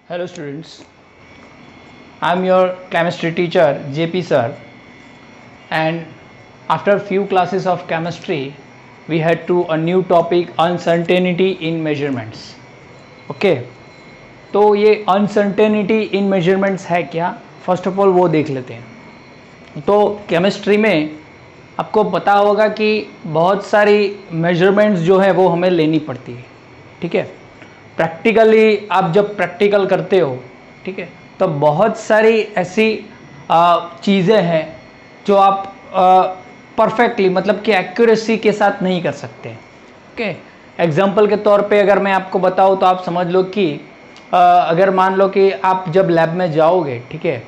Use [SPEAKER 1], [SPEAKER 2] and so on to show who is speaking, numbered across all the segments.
[SPEAKER 1] Hello students, I am your chemistry teacher JP sir, and after few classes of chemistry we had to a new topic uncertainty in measurements. Okay, तो ये uncertainty in measurements है क्या, first of all वो देख लेते हैं। तो chemistry में आपको पता होगा कि बहुत सारी मेजरमेंट्स जो है वो हमें लेनी पड़ती है, ठीक है। प्रैक्टिकली आप जब प्रैक्टिकल करते हो, ठीक है, तो बहुत सारी ऐसी चीज़ें हैं जो आप परफेक्टली मतलब कि एक्यूरेसी के साथ नहीं कर सकते। ओके, एग्जांपल के तौर पे अगर मैं आपको बताऊँ तो आप समझ लो कि अगर मान लो कि आप जब लैब में जाओगे, ठीक है,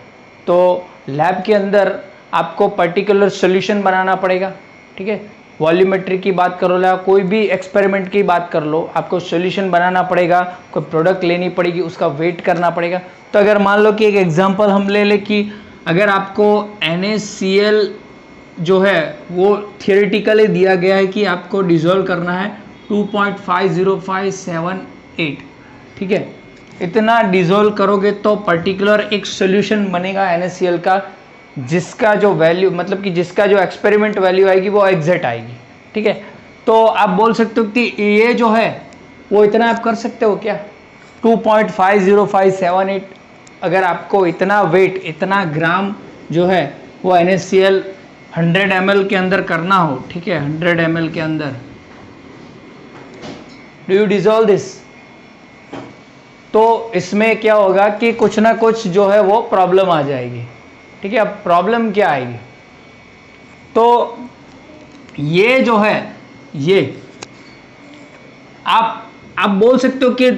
[SPEAKER 1] तो लैब के अंदर आपको पर्टिकुलर सोल्यूशन बनाना पड़ेगा, ठीक है। वॉल्यूमेट्री की बात करो या कोई भी एक्सपेरिमेंट की बात कर लो, आपको सोल्यूशन बनाना पड़ेगा, कोई प्रोडक्ट लेनी पड़ेगी, उसका वेट करना पड़ेगा। तो अगर मान लो कि एक एग्जांपल हम ले लें कि अगर आपको NaCl जो है वो थियोरेटिकली दिया गया है कि आपको डिसॉल्व करना है 2.50578, ठीक है, इतना डिसॉल्व करोगे तो पर्टिकुलर एक सोल्यूशन बनेगा NaCl का, जिसका जो वैल्यू मतलब कि जिसका जो एक्सपेरिमेंट वैल्यू आएगी वो एग्जैक्ट आएगी, ठीक है। तो आप बोल सकते हो कि ये जो है वो इतना आप कर सकते हो क्या, 2.50578। अगर आपको इतना वेट, इतना ग्राम जो है वो NaCl 100 ml के अंदर करना हो, ठीक है, 100 ml के अंदर, डू यू डिसॉल्व दिस? तो इसमें क्या होगा कि कुछ ना कुछ जो है वो प्रॉब्लम आ जाएगी, ठीक है। अब प्रॉब्लम क्या आएगी, तो ये जो है ये आप बोल सकते हो कि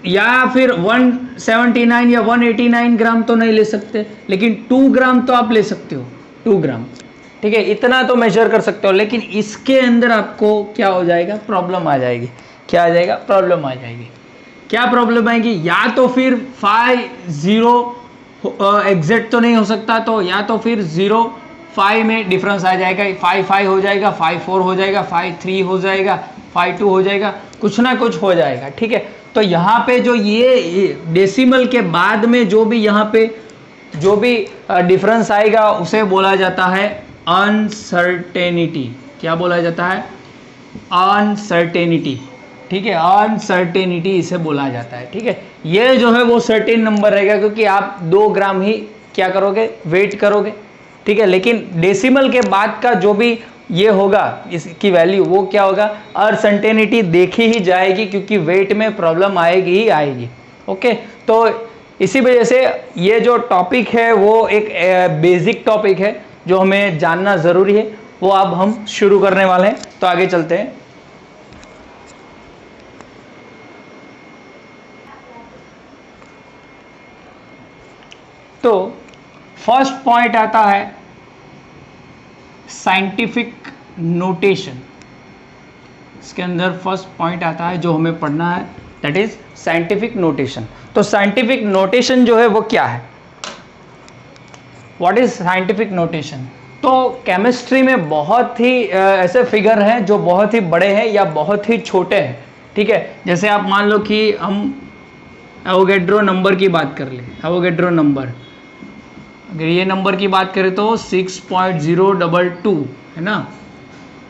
[SPEAKER 1] या फिर 179 या 189 ग्राम तो नहीं ले सकते, लेकिन 2 ग्राम तो आप ले सकते हो, 2 ग्राम, ठीक है, इतना तो मेजर कर सकते हो। लेकिन इसके अंदर आपको क्या हो जाएगा, प्रॉब्लम आ जाएगी। क्या आ जाएगा, प्रॉब्लम आ जाएगी। क्या प्रॉब्लम आएगी, या तो फिर 50 एग्जैक्ट तो नहीं हो सकता, तो या तो फिर 0.5 में डिफरेंस आ जाएगा, 5.5 हो जाएगा, 5.4 हो जाएगा, 5.3 हो जाएगा, 5.2 हो जाएगा, कुछ ना कुछ हो जाएगा, ठीक है। तो यहाँ पे जो ये डेसिमल के बाद में जो भी यहाँ पे जो भी डिफरेंस आएगा उसे बोला जाता है अनसर्टेनिटी। क्या बोला जाता है, अनसर्टेनिटी, ठीक है, अनसर्टेनिटी इसे बोला जाता है, ठीक है। ये जो है वो सर्टेन नंबर रहेगा क्योंकि आप 2 ग्राम ही क्या करोगे, वेट करोगे, ठीक है। लेकिन डेसिमल के बाद का जो भी ये होगा इसकी वैल्यू वो क्या होगा, अनसर्टेनिटी देखी ही जाएगी क्योंकि वेट में प्रॉब्लम आएगी ही आएगी। ओके, तो इसी वजह से ये जो टॉपिक है वो एक बेसिक टॉपिक है जो हमें जानना ज़रूरी है, वो अब हम शुरू करने वाले हैं। तो आगे चलते हैं। तो फर्स्ट पॉइंट आता है साइंटिफिक नोटेशन। इसके अंदर फर्स्ट पॉइंट आता है जो हमें पढ़ना है, दैट इज साइंटिफिक नोटेशन। तो साइंटिफिक नोटेशन जो है वो क्या है, व्हाट इज साइंटिफिक नोटेशन? तो केमिस्ट्री में बहुत ही ऐसे फिगर हैं जो बहुत ही बड़े हैं या बहुत ही छोटे हैं, ठीक है। जैसे आप मान लो कि हम एवोगैड्रो नंबर की बात कर ले, एवोगैड्रो नंबर, अगर ये नंबर की बात करें तो 6.022 है ना,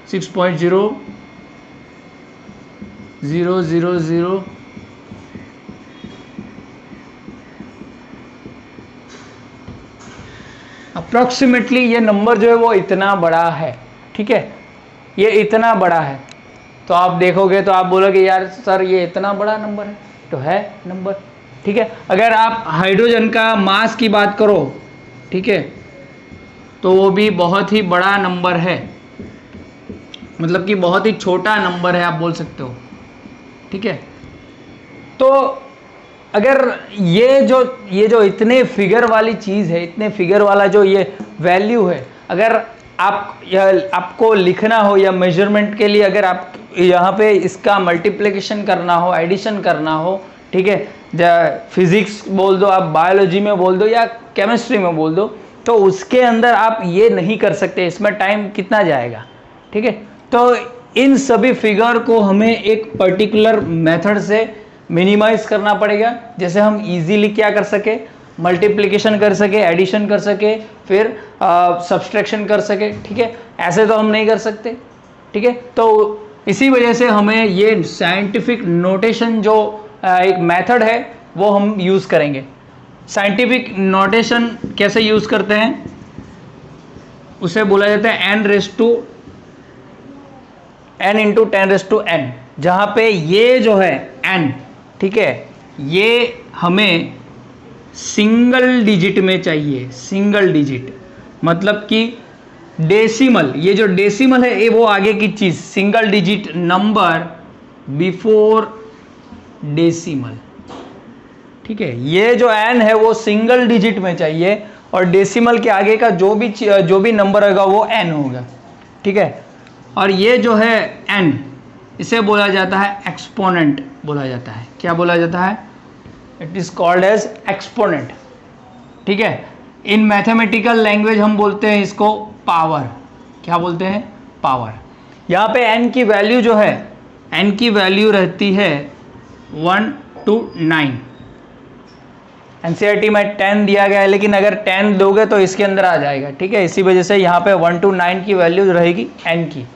[SPEAKER 1] 6.00000 अप्रॉक्सीमेटली ये नंबर जो है वो इतना बड़ा है, ठीक है, ये इतना बड़ा है। तो आप देखोगे तो आप बोलोगे यार सर ये इतना बड़ा नंबर है, तो है नंबर, ठीक है। अगर आप हाइड्रोजन का मास की बात करो, ठीक है, तो वो भी बहुत ही बड़ा नंबर है, मतलब कि बहुत ही छोटा नंबर है आप बोल सकते हो, ठीक है। तो अगर ये जो इतने फिगर वाली चीज़ है, इतने फिगर वाला जो ये वैल्यू है, अगर आपको लिखना हो या मेजरमेंट के लिए अगर आप यहाँ पे इसका मल्टीप्लिकेशन करना हो, एडिशन करना हो, ठीक है, फिजिक्स बोल दो आप, बायोलॉजी में बोल दो या केमिस्ट्री में बोल दो, तो उसके अंदर आप ये नहीं कर सकते, इसमें टाइम कितना जाएगा, ठीक है। तो इन सभी फिगर को हमें एक पर्टिकुलर मेथड से मिनिमाइज करना पड़ेगा, जैसे हम इजीली क्या कर सके, मल्टीप्लिकेशन कर सके, एडिशन कर सके, फिर सब्सट्रैक्शन कर सके, ठीक है। ऐसे तो हम नहीं कर सकते, ठीक है। तो इसी वजह से हमें ये साइंटिफिक नोटेशन जो एक मेथड है वो हम यूज़ करेंगे। साइंटिफिक नोटेशन कैसे यूज़ करते हैं, उसे बोला जाता है n इंटू 10⁻n, जहाँ पे ये जो है n, ठीक है, ये हमें सिंगल डिजिट में चाहिए। सिंगल डिजिट मतलब कि डेसिमल, ये जो डेसिमल है ये वो आगे की चीज़, single digit number before decimal, ठीक है। ये जो n है वो सिंगल डिजिट में चाहिए और डेसिमल के आगे का जो भी नंबर होगा वो n होगा, ठीक है। और ये जो है n, इसे बोला जाता है एक्सपोनेंट बोला जाता है। क्या बोला जाता है? It is called as exponent, ठीक है। इन मैथमेटिकल लैंग्वेज हम बोलते हैं इसको पावर। क्या बोलते हैं? पावर। यहाँ पे n की वैल्यू जो है, n की वैल्यू रहती है 1 to 9। NCERT में 10 दिया गया है, लेकिन अगर 10 दोगे तो इसके अंदर आ जाएगा, ठीक है। इसी वजह से यहाँ पे 1 to 9 की वैल्यू रहेगी n की,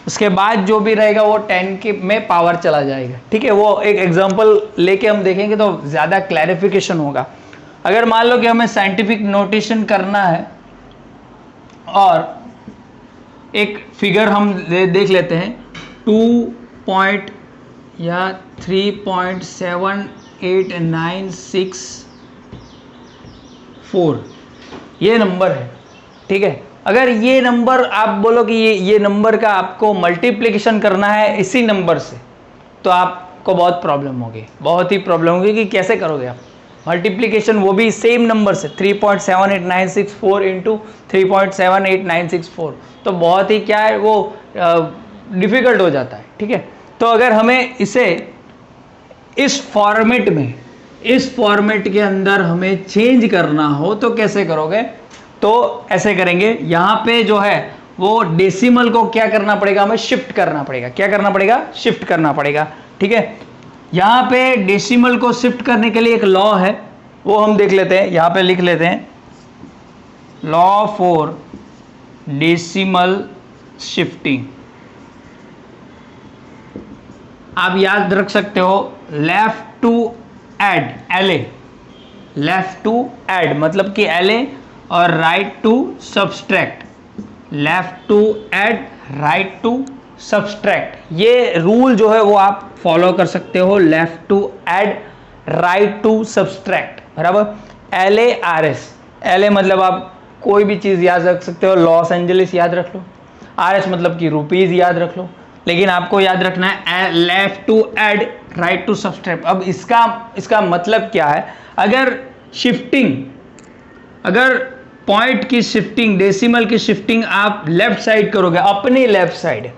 [SPEAKER 1] उसके बाद जो भी रहेगा वो 10 के में पावर चला जाएगा, ठीक है। वो एक एग्जांपल लेके हम देखेंगे तो ज़्यादा क्लैरिफिकेशन होगा। अगर मान लो कि हमें साइंटिफिक नोटेशन करना है और एक फिगर हम देख लेते हैं 3.3.78964, ये नंबर है, ठीक है। अगर ये नंबर आप बोलो कि ये नंबर का आपको मल्टीप्लिकेशन करना है इसी नंबर से, तो आपको बहुत प्रॉब्लम होगी, बहुत ही प्रॉब्लम होगी कि कैसे करोगे आप मल्टीप्लिकेशन, वो भी सेम नंबर से 3.78964 इंटू 3.78964, तो बहुत ही क्या है वो डिफ़िकल्ट हो जाता है, ठीक है। तो अगर हमें इसे इस फॉर्मेट के अंदर हमें चेंज करना हो तो कैसे करोगे? तो ऐसे करेंगे, यहाँ पे जो है वो डेसिमल को क्या करना पड़ेगा, हमें शिफ्ट करना पड़ेगा। क्या करना पड़ेगा? शिफ्ट करना पड़ेगा, ठीक है। यहाँ पे डेसिमल को शिफ्ट करने के लिए एक लॉ है, वो हम देख लेते हैं। यहाँ पे लिख लेते हैं, लॉ फॉर डेसिमल शिफ्टिंग। आप याद रख सकते हो, left to add LA, left to add मतलब कि LA, और right to subtract, left to add, right to subtract. ये रूल जो है वो आप फॉलो कर सकते हो, left to add, right to subtract बराबर LARS। LA मतलब आप कोई भी चीज़ याद रख सकते हो, लॉस एंजलिस याद रख लो, RS मतलब कि रुपीज़ याद रख लो, लेकिन आपको याद रखना है left to add, right to subtract. अब इसका मतलब क्या है? अगर पॉइंट की शिफ्टिंग, डेसिमल की शिफ्टिंग आप लेफ्ट साइड करोगे, अपनी लेफ्ट साइड,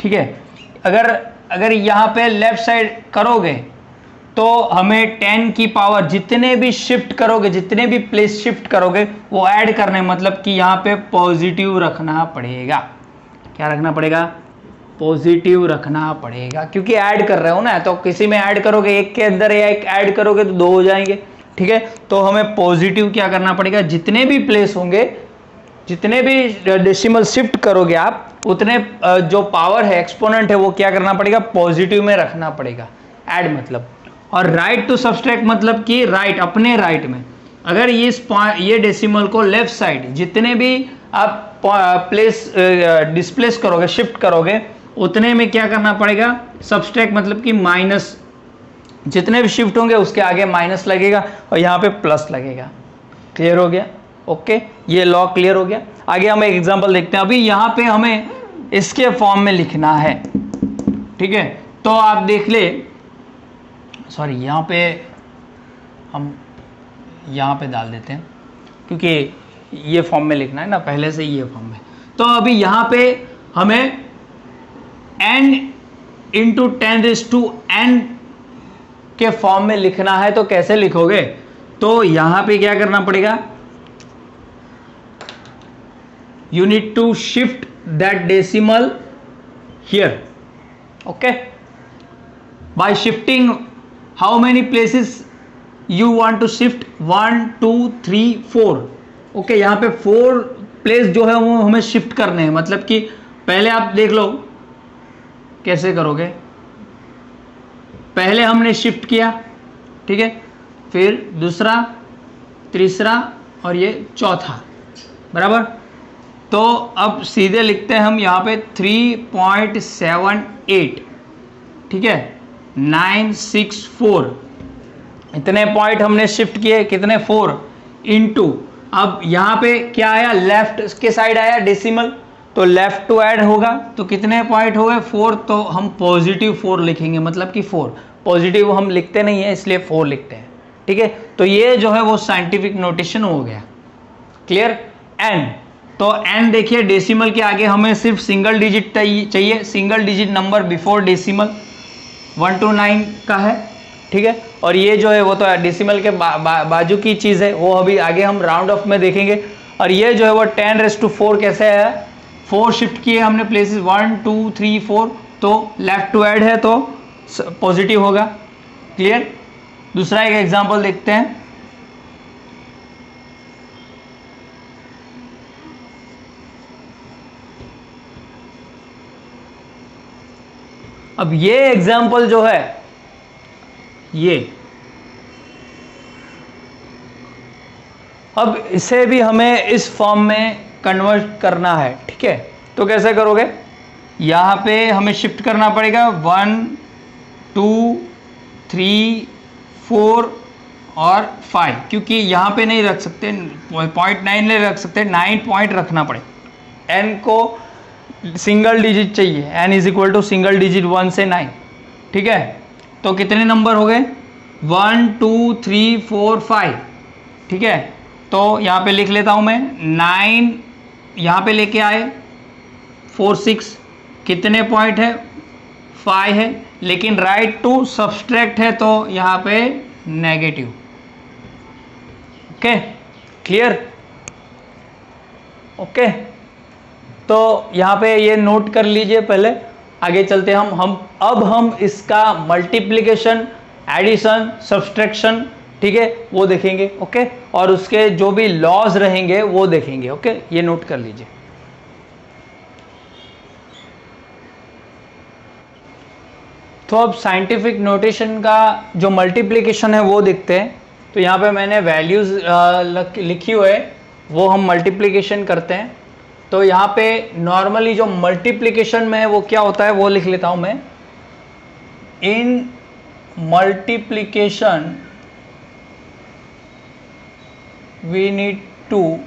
[SPEAKER 1] ठीक है। अगर यहाँ पे लेफ्ट साइड करोगे तो हमें 10 की पावर जितने भी शिफ्ट करोगे, जितने भी प्लेस शिफ्ट करोगे वो ऐड करने, मतलब कि यहाँ पे पॉजिटिव रखना पड़ेगा। क्या रखना पड़ेगा? पॉजिटिव रखना पड़ेगा, क्योंकि ऐड कर रहे हो ना, तो किसी में ऐड करोगे, एक के अंदर या एक ऐड करोगे तो 2 हो जाएंगे, ठीक है। तो हमें पॉजिटिव क्या करना पड़ेगा, जितने भी प्लेस होंगे, जितने भी डेसिमल शिफ्ट करोगे आप, उतने जो पावर है, एक्सपोनेंट है, वो क्या करना पड़ेगा, पॉजिटिव में रखना पड़ेगा, ऐड मतलब। और राइट टू सब्सट्रैक्ट मतलब कि राइट, अपने राइट में। अगर ये डेसिमल को लेफ्ट साइड जितने भी आप प्लेस डिस्प्लेस करोगे, शिफ्ट करोगे, उतने में क्या करना पड़ेगा, सब्सट्रैक्ट मतलब कि माइनस, जितने भी शिफ्ट होंगे उसके आगे माइनस लगेगा और यहाँ पे प्लस लगेगा। क्लियर हो गया? ओके, ये लॉ क्लियर हो गया। आगे हम एक एग्जांपल देखते हैं। अभी यहाँ पे हमें इसके फॉर्म में लिखना है, ठीक है। तो आप देख ले, सॉरी, यहाँ पे हम यहाँ पे डाल देते हैं, क्योंकि ये फॉर्म में लिखना है ना, पहले से ये फॉर्म में। तो अभी यहाँ पे हमें n इंटू 10⁻n के फॉर्म में लिखना है, तो कैसे लिखोगे? तो यहां पे क्या करना पड़ेगा, you need to shift that decimal here, okay. By shifting how many places you want to shift, 1 2 3 4। Okay, यहाँ पे 4 प्लेस जो है वो हमें शिफ्ट करने हैं, मतलब कि पहले आप देख लो कैसे करोगे। पहले हमने शिफ्ट किया, ठीक है, फिर दूसरा, तीसरा और ये चौथा, बराबर। तो अब सीधे लिखते हैं हम यहाँ पे 3.78, ठीक है, 964, इतने पॉइंट हमने शिफ्ट किए, कितने 4 इंटू, अब यहाँ पे क्या आया, लेफ्ट के साइड आया डेसिमल, तो लेफ्ट टू ऐड होगा, तो कितने पॉइंट हो गए 4, तो हम पॉजिटिव 4 लिखेंगे, मतलब कि 4 पॉजिटिव हम लिखते नहीं है इसलिए 4 लिखते हैं, ठीक है। तो ये जो है वो साइंटिफिक नोटेशन हो गया, क्लियर। एन, तो एन देखिए डेसिमल के आगे हमें सिर्फ सिंगल डिजिट चाहिए, single digit number before decimal 1 to 9 का है, ठीक है। और ये जो है वो तो डेसिमल के बाजू की चीज़ है, वो अभी आगे हम राउंड ऑफ में देखेंगे। और ये जो है वो 10⁻⁴ कैसे है, 4 शिफ्ट किए हमने प्लेसेस 1 2 3 4, तो लेफ्ट टू ऐड है तो पॉजिटिव होगा, क्लियर। दूसरा एक एग्जांपल देखते हैं। अब ये एग्जांपल जो है, ये अब इसे भी हमें इस फॉर्म में कन्वर्ट करना है, ठीक है। तो कैसे करोगे, यहाँ पे हमें शिफ्ट करना पड़ेगा 1 2 3 4 और 5, क्योंकि यहाँ पे नहीं रख सकते, 0.9 नहीं रख सकते, 9 पॉइंट रखना पड़े। n को सिंगल डिजिट चाहिए, n is equal to single digit 1 से 9, ठीक है। तो कितने नंबर हो गए, 1 2 3 4 5, ठीक है। तो यहाँ पे लिख लेता हूँ मैं 9, यहाँ पे लेके आए 4 6, कितने पॉइंट है 5 है, लेकिन राइट टू सब्सट्रैक्ट है तो यहाँ पे नेगेटिव, ओके, क्लियर, ओके। तो यहाँ पे ये नोट कर लीजिए, पहले आगे चलते हैं अब हम इसका मल्टीप्लिकेशन, एडिशन, सब्सट्रैक्शन, ठीक है, वो देखेंगे, ओके। और उसके जो भी लॉज रहेंगे वो देखेंगे, ओके, ये नोट कर लीजिए। तो अब साइंटिफिक नोटेशन का जो मल्टीप्लिकेशन है वो देखते हैं। तो यहाँ पे मैंने वैल्यूज लिखी हुई है, वो हम मल्टीप्लिकेशन करते हैं। तो यहाँ पे नॉर्मली जो मल्टीप्लिकेशन में है वो क्या होता है वो लिख लेता हूँ मैं। इन multiplication we need to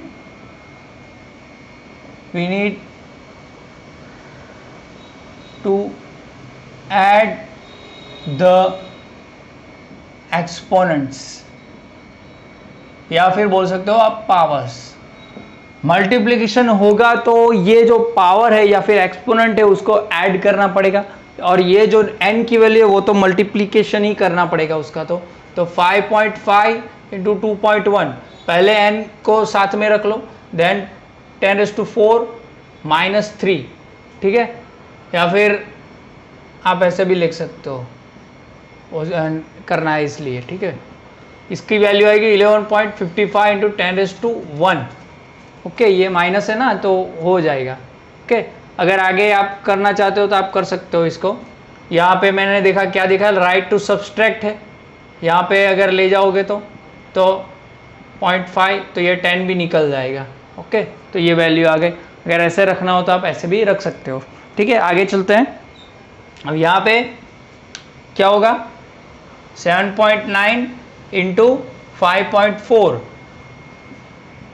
[SPEAKER 1] add the exponents, या फिर बोल सकते हो आप पावर्स। मल्टीप्लिकेशन होगा तो ये जो पावर है या फिर एक्सपोनेंट है उसको ऐड करना पड़ेगा, और ये जो n की वैल्यू है वो तो मल्टीप्लिकेशन ही करना पड़ेगा उसका। तो 5.5 इंटू 2.1, पहले n को साथ में रख लो, देन 10⁻⁴ -3, ठीक है। या फिर आप ऐसे भी लिख सकते हो, करना है इसलिए, ठीक है। इसकी वैल्यू आएगी 11.55 इंटू 10⁻1, ओके। ये माइनस है ना तो हो जाएगा, ओके। अगर आगे आप करना चाहते हो तो आप कर सकते हो इसको। यहाँ पे मैंने देखा, क्या देखा, राइट टू सब्सट्रैक्ट है, यहाँ पे अगर ले जाओगे तो 0.5, तो ये 10 भी निकल जाएगा, ओके। तो ये वैल्यू आ गई। अगर ऐसे रखना हो तो आप ऐसे भी रख सकते हो, ठीक है। आगे चलते हैं। अब यहाँ पे क्या होगा, 7.9 इंटू 5.4,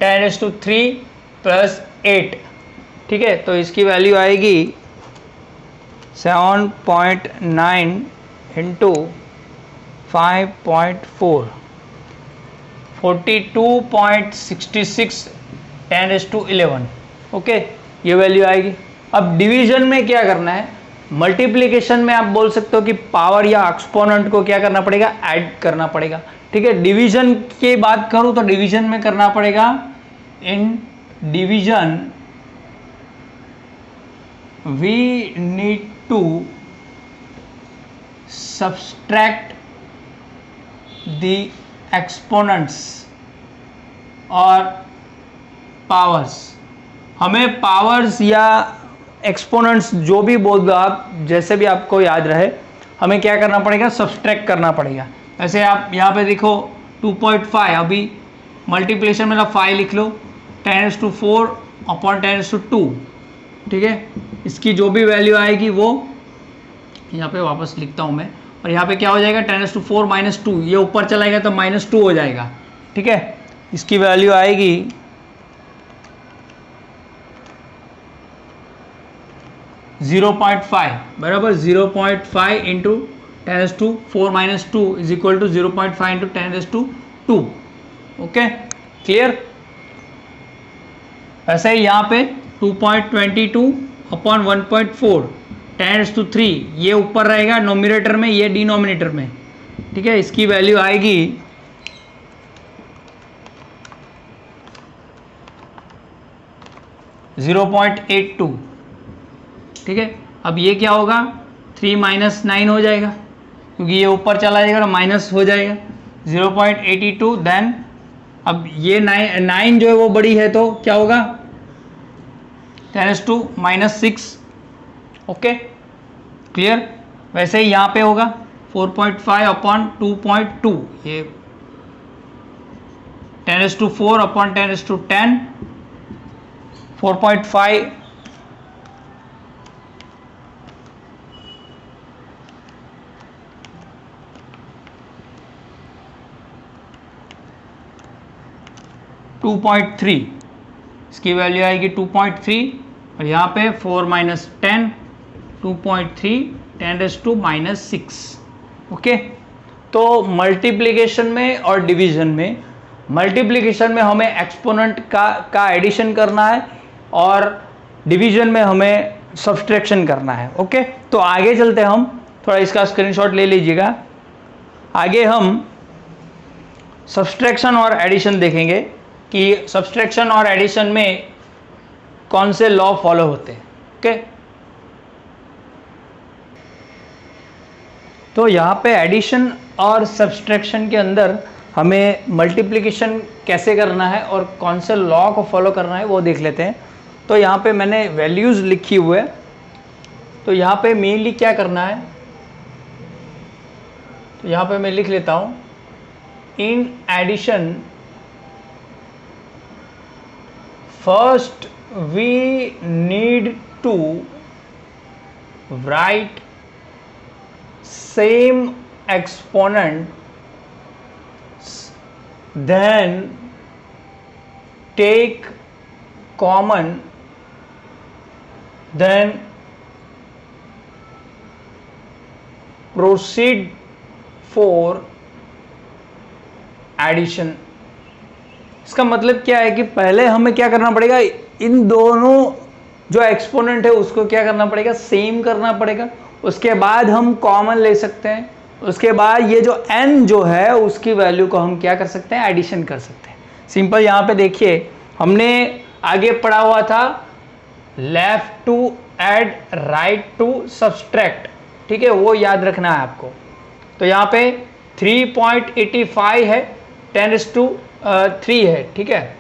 [SPEAKER 1] 10⁻³ प्लस 8, ठीक है। तो इसकी वैल्यू आएगी 7.9 इंटू 5.4, 42.66, 10⁻11, ओके, ये वैल्यू आएगी। अब डिवीजन में क्या करना है, मल्टीप्लिकेशन में आप बोल सकते हो कि पावर या एक्सपोनेंट को क्या करना पड़ेगा, ऐड करना पड़ेगा, ठीक है। डिवीजन की बात करूं तो डिवीजन में करना पड़ेगा, in division we need to subtract the exponents और पावर्स। हमें पावर्स या एक्सपोनेंट्स जो भी बोल दो आप, जैसे भी आपको याद रहे, हमें क्या करना पड़ेगा, सब्सट्रैक्ट करना पड़ेगा। ऐसे आप यहाँ पे देखो 2.5, अभी मल्टीप्लिकेशन में 5 लिख लो, 10⁴ अपॉन 10�2, ठीक है। इसकी जो भी वैल्यू आएगी वो यहाँ पे वापस लिखता हूँ मैं, और यहाँ पे क्या हो जाएगा 10⁴ माइनस 2, ये ऊपर चलाएगा तो -2 हो जाएगा, ठीक है। इसकी वैल्यू आएगी 0.5 बराबर 0.5 into 10⁴ minus 2 is equal to 0.5 into 10⁻²। Okay, clear. ऐसे ही यहाँ पे 2.22 अपॉन 1.4 10⁻³ ये ऊपर रहेगा नोमिनेटर में, ये डिनोमिनेटर में, ठीक है। इसकी वैल्यू आएगी 0.82, ठीक है। अब ये क्या होगा, 3 - 9 हो जाएगा, क्योंकि ये ऊपर चला जाएगा तो माइनस हो जाएगा 0.82। देन अब ये 9 जो है वो बड़ी है तो क्या होगा 10⁻² - 6। Okay, clear. वैसे ही यहाँ पे होगा 4.5 अपॉन 2.2, ये 10⁴ अपॉन 10⁻10, 4.5 2.3, इसकी वैल्यू आएगी 2.3, और यहाँ पे 4 - 10 2.3 10⁻⁻6। ओके, तो मल्टीप्लिकेशन में और डिवीजन में, मल्टीप्लिकेशन में हमें एक्सपोनेंट का एडिशन करना है और डिवीजन में हमें सब्सट्रैक्शन करना है। ओके, तो आगे चलते हैं, हम थोड़ा इसका स्क्रीनशॉट ले लीजिएगा। आगे हम सब्सट्रैक्शन और एडिशन देखेंगे कि सब्सट्रैक्शन और एडिशन में कौन से लॉ फॉलो होते हैं। ओके, तो यहाँ पे एडिशन और सब्सट्रैक्शन के अंदर हमें मल्टीप्लिकेशन कैसे करना है और कौन से लॉ को फॉलो करना है वो देख लेते हैं। तो यहाँ पे मैंने वैल्यूज़ लिखी हुए है, तो यहाँ पे मेनली क्या करना है, तो यहाँ पे मैं लिख लेता हूँ, in addition first we need to write same exponents, then take common, then proceed for addition। इसका मतलब क्या है कि पहले हमें क्या करना पड़ेगा, इन दोनों जो एक्सपोनेंट है उसको क्या करना पड़ेगा, सेम करना पड़ेगा। उसके बाद हम कॉमन ले सकते हैं, उसके बाद ये जो n जो है उसकी वैल्यू को हम क्या कर सकते हैं, एडिशन कर सकते हैं। सिंपल, यहाँ पे देखिए हमने आगे पढ़ा हुआ था left to add right to subtract, ठीक है, वो याद रखना है आपको। तो यहाँ पे 3.85 है, 10⁻³ है, ठीक है।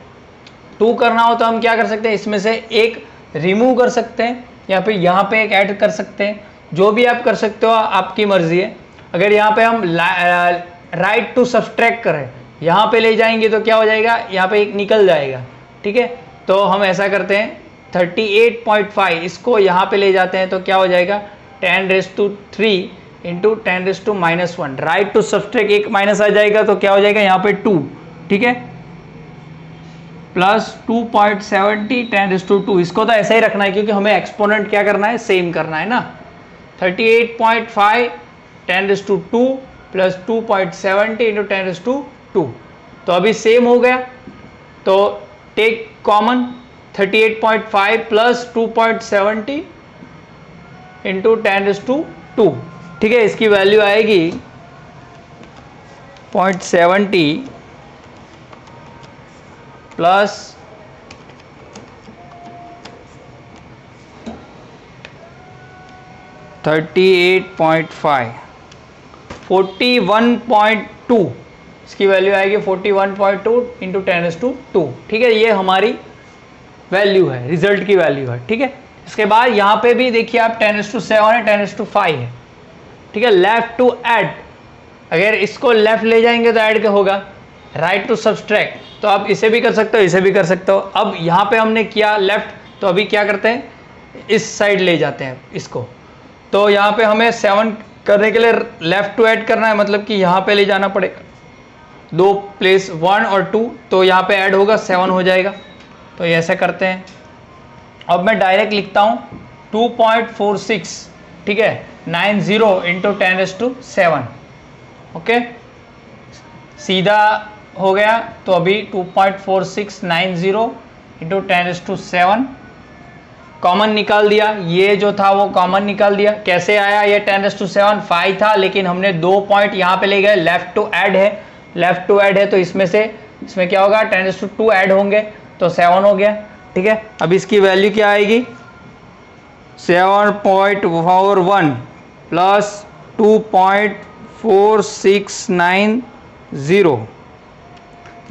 [SPEAKER 1] 2 करना हो तो हम क्या कर सकते हैं, इसमें से एक रिमूव कर सकते हैं या फिर यहाँ पे एक ऐड कर सकते हैं, जो भी आप कर सकते हो, आपकी मर्जी है। अगर यहाँ पे हम राइट टू सब्सट्रैक्ट करें, यहाँ पे ले जाएंगे तो क्या हो जाएगा, यहाँ पे एक निकल जाएगा, ठीक है। तो हम ऐसा करते हैं 38.5 इसको यहाँ पे ले जाते हैं तो क्या हो जाएगा 10⁻³ इंटू 10⁻⁻1। राइट टू सब्सट्रैक्ट एक माइनस आ जाएगा तो क्या हो जाएगा यहाँ पे 2, ठीक है, प्लस 2.70 10⁻²। इसको तो ऐसा ही रखना है क्योंकि हमें एक्सपोनेंट क्या करना है, सेम करना है ना। 38.5 10⁻² प्लस 2.70 इंटू 10⁻²। तो अभी सेम हो गया, तो टेक कॉमन 38.5 प्लस 2.70 इंटू 10⁻², ठीक है। इसकी वैल्यू आएगी 0.70 प्लस 38.5 41.2, इसकी वैल्यू आएगी 41.2 इंटू 10⁻²। ठीक है, ये हमारी वैल्यू है, रिजल्ट की वैल्यू है। ठीक है, इसके बाद यहाँ पे भी देखिए आप 10⁻7 है, 10⁻5 है। ठीक है, लेफ्ट टू ऐड, अगर इसको लेफ्ट ले जाएंगे तो ऐड क्या होगा, राइट टू सब्सट्रैक्ट, तो आप इसे भी कर सकते हो, इसे भी कर सकते हो। अब यहाँ पे हमने किया लेफ्ट, तो अभी क्या करते हैं, इस साइड ले जाते हैं इसको। तो यहाँ पे हमें 7 करने के लिए लेफ्ट टू ऐड करना है, मतलब कि यहाँ पे ले जाना पड़ेगा 2 प्लेस 1 और 2, तो यहाँ पे ऐड होगा 7 हो जाएगा। तो ये ऐसे करते हैं। अब मैं डायरेक्ट लिखता हूँ 2.46, ठीक है, 90 इंटू 10⁻7। ओके, सीधा हो गया। तो अभी 2.4690 इंटू 10⁻7 कॉमन निकाल दिया, ये जो था वो कॉमन निकाल दिया। कैसे आया, ये 10⁻7 5 था, लेकिन हमने 2 पॉइंट यहाँ पे ले गए, लेफ्ट टू ऐड है, लेफ्ट टू ऐड है, तो इसमें क्या होगा, 10⁻2 ऐड होंगे तो 7 हो गया। ठीक है, अब इसकी वैल्यू क्या आएगी, 7.41 प्लस 2.4690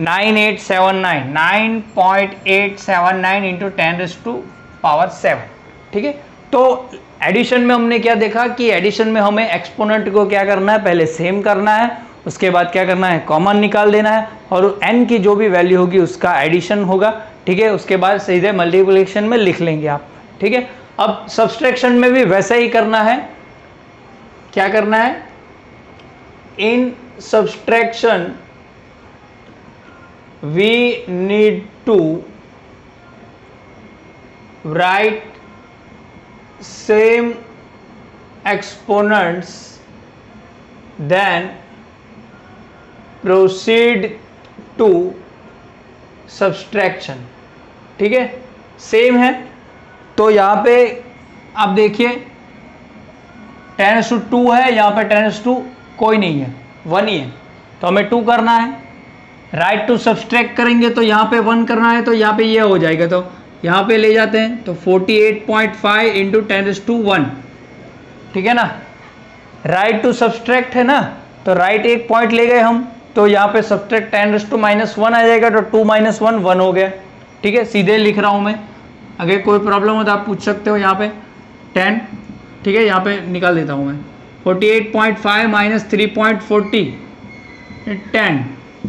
[SPEAKER 1] 9.879 इंटू 10⁻7। ठीक है, तो एडिशन में हमने क्या देखा कि एडिशन में हमें एक्सपोनेंट को क्या करना है, पहले सेम करना है, उसके बाद क्या करना है, कॉमन निकाल देना है, और n की जो भी वैल्यू होगी उसका एडिशन होगा। ठीक है, उसके बाद सीधे मल्टीप्लिकेशन में लिख लेंगे आप। ठीक है, अब सब्सट्रैक्शन में भी वैसा ही करना है। क्या करना है, इन subtraction we need to write same exponents, then proceed to subtraction। ठीक है, सेम है, तो यहाँ पे आप देखिए 10⁻2 है, यहाँ पे 10⁻2 कोई नहीं है, 1 ही है, तो हमें 2 करना है। राइट टू सब्सट्रैक्ट करेंगे तो यहाँ पे 1 करना है, तो यहाँ पे ये हो जाएगा, तो यहाँ पे ले जाते हैं, तो 48.5 इंटू 10⁻1। ठीक है ना, राइट टू सब्सट्रैक्ट है ना, तो राइट एक पॉइंट ले गए हम, तो यहाँ पे सब्सट्रैक्ट 10⁻1 आ जाएगा, तो 2 - 1 1 हो गया। ठीक है, सीधे लिख रहा हूँ मैं, अगर कोई प्रॉब्लम हो तो आप पूछ सकते हो। यहाँ पे 10, ठीक है, यहाँ पे निकाल देता हूँ मैं, 48.5 माइनस 3.40 10,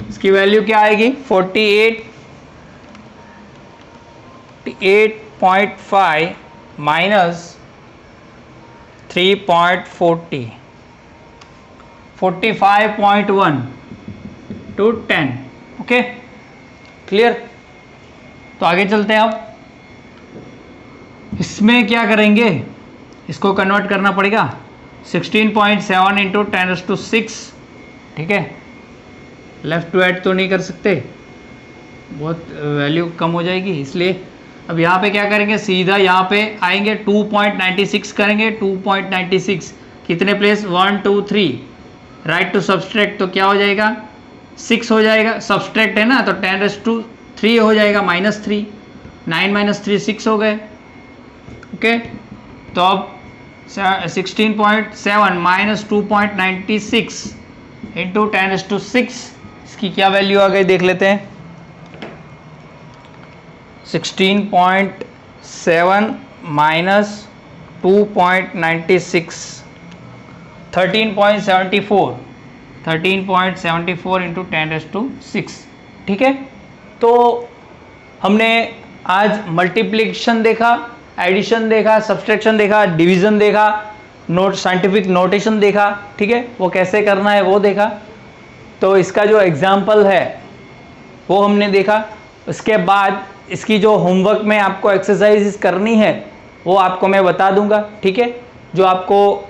[SPEAKER 1] इसकी वैल्यू क्या आएगी, 48.5 माइनस 3.40 45.1 टू 10। Okay, clear. तो आगे चलते हैं। अब इसमें क्या करेंगे, इसको कन्वर्ट करना पड़ेगा 16.7 इंटू 10⁻6। ठीक है, लेफ्ट टू ऐड तो नहीं कर सकते, बहुत वैल्यू कम हो जाएगी, इसलिए अब यहाँ पे क्या करेंगे, सीधा यहाँ पे आएंगे, 2.96 करेंगे। 2.96 कितने प्लेस, 1 2 3, राइट टू सब्सट्रैक्ट, तो क्या हो जाएगा, 6 हो जाएगा, सब्सट्रैक्ट है ना, तो 10⁻3 हो जाएगा, -3, 9 - 3 6 हो गए। ओके, तो अब 16.7 माइनस 2.96 इंटू 10⁻6, इसकी क्या वैल्यू आ गई देख लेते हैं। 16.7 माइनस 2.96 13.74 इंटू 10⁻6। ठीक है, तो हमने आज मल्टीप्लिकेशन देखा, एडिशन देखा, सब्सट्रैक्शन देखा, डिवीजन देखा, साइंटिफिक नोटेशन देखा। ठीक है, वो कैसे करना है वो देखा। तो इसका जो एग्जाम्पल है वो हमने देखा। उसके बाद इसकी जो होमवर्क में आपको एक्सरसाइज करनी है वो आपको मैं बता दूंगा। ठीक है, जो आपको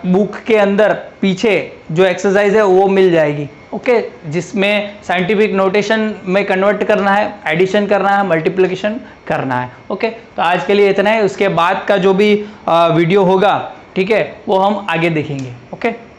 [SPEAKER 1] बुक के अंदर पीछे जो एक्सरसाइज है वो मिल जाएगी। ओके, जिसमें साइंटिफिक नोटेशन में कन्वर्ट करना है, एडिशन करना है, मल्टीप्लिकेशन करना है। ओके, तो आज के लिए इतना है। उसके बाद का जो भी वीडियो होगा, ठीक है, वो हम आगे देखेंगे। ओके।